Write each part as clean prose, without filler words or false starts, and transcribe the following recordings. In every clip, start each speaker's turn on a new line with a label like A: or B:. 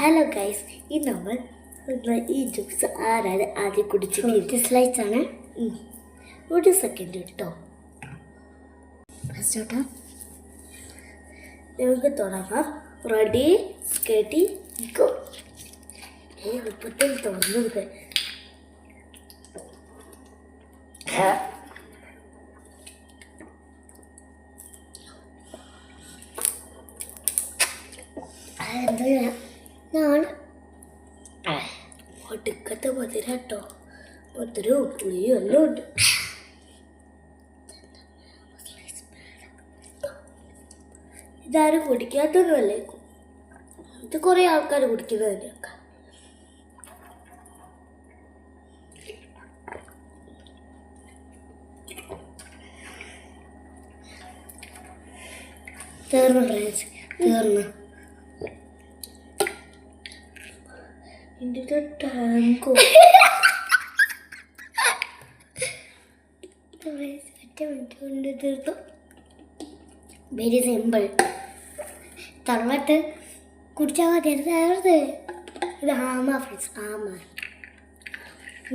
A: Hello guys, ഈ നമ്മൾ ഈ ജ്യൂസ് ആരാണ് ആദ്യം കുടിച്ചിട്ട് സ്ലൈസാണ്. ഒരു സെക്കൻഡ് കേട്ടോ. നമുക്ക് തുടങ്ങാം. Ready steady go. എളുപ്പത്തിൽ തുറന്നത് ഞാൻ ഒടുക്കത്തെ മധുര കേട്ടോ. മധുരവും പുളിയും എല്ലാം ഉണ്ട്. ഇതാരും കുടിക്കാത്തൊന്നുമല്ലേ, ഇത് കുറേ ആൾക്കാർ കുടിക്കുന്നത് തന്നെയൊക്കെ. തീർന്നു ഫ്രണ്ട്സ്, തീർന്നു. ഇതിൻ്റെ ടാങ്കോ ഒറ്റ മിനിറ്റ് കൊണ്ട് തീർത്തു. Very simple. തറവാട്ട് കുടിച്ചാൽ മതി. ഇത് ആമ ഫ്രണ്ട്സ്, ആമ.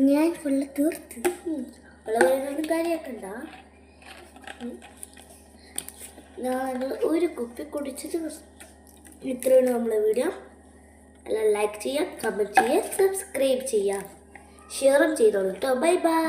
A: ഞാൻ ഫുള്ള് തീർത്ത്. ഉള്ളവരൊന്നും കാര്യമൊക്കെ ഉണ്ടാ. ഞാൻ ഒരു കുപ്പി കുടിച്ചത്. ഇത്രയാണ് നമ്മളെ വീഡിയോ. എല്ലാം ലൈക്ക് ചെയ്യാം, കമൻറ്റ് ചെയ്യാം, സബ്സ്ക്രൈബ് ചെയ്യാം, ഷെയറും ചെയ്തോളൂ കേട്ടോ. Bye bye.